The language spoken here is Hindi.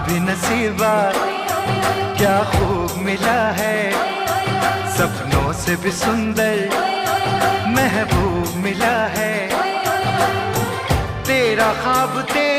भी नसीबा, क्या खूब मिला है, सपनों से भी सुंदर महबूब मिला है। तेरा ख्वाब तेरा